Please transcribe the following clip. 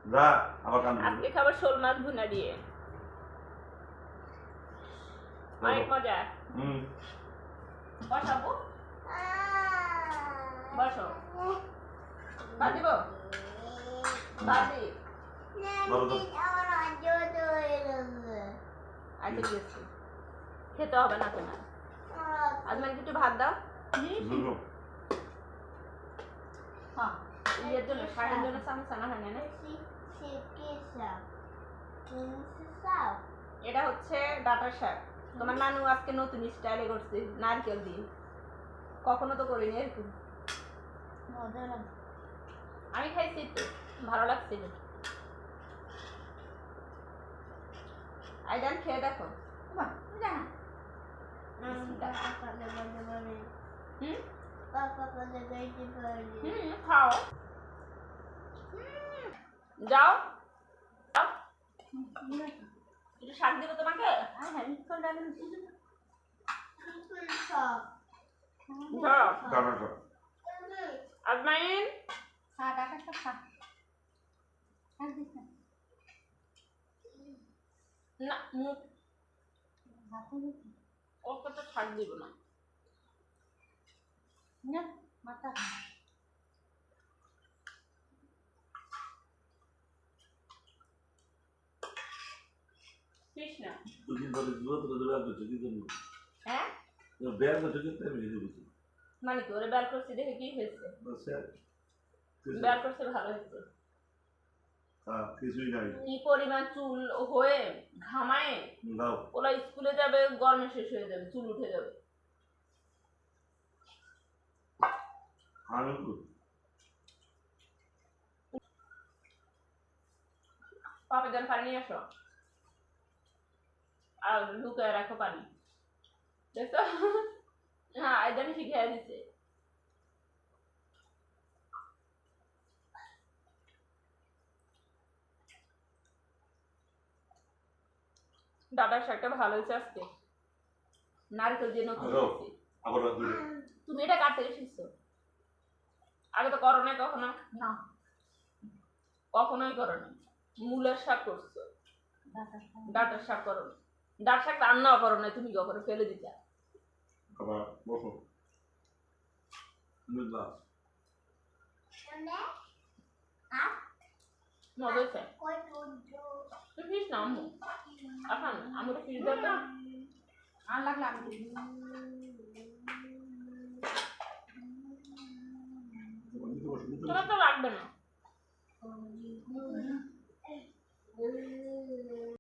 যা আবার কান আজকে খাবার শোল মাছ ভুনা দিয়ে অনেক মজা। বসাবো বসো ভাত দিব ভাত দি আচ্ছা ঠিক আছে খেতে হবে না তোমার আজ মানে একটু ভাত দাও হ্যাঁ ইয়ের জন্য শাকের জন্য সামোসা না হয় না এটা হচ্ছে ডাঁটার শাক তোমার নানু আজকে নতুন স্টাইলে করছে নারকেল দিয়ে কখনো তো করিনি এরকম আমি খাইছি তো ভালো লাগছে আইডান খেয়ে দেখো খাও যাও একটু শাক দিব তোমাকে আজমাইন না মুখ ওকে তো শাক দিব না মাথা কৃষ্ণা হ্যাঁ মানে কি ওরে বের করছি দেখে কি হয়েছে বের করছে ভালো হয়েছে কিছুই নাই কি পরিমাণ চুল হয়ে ঘামায় ওরা স্কুলে যাবে গরমে শেষ হয়ে যাবে চুল উঠে যাবে পাপা যান পানি নিয়ে আসো আর লুকায় রাখো পানি দেখো হ্যাঁ আইদানি শিখিয়ে দিচ্ছে ডাটার শাকটা ভালো হয়েছে আজকে নারকেল দিয়ে নতুন তুমি এটা কাটতে শিখছো আগে তো করো নাই কখনো না কখনোই করো না মূলের শাক করছো ডাটার শাক করো না ডাটার শাক রান্নাও করো না তুমি কখনো ফেলে দিতে মজা হয়েছে তুমি ফিস না আম্মু এখন আম্মুটা ফিস দাও তো আর লাগলে আমি তোমার তো লাগবে না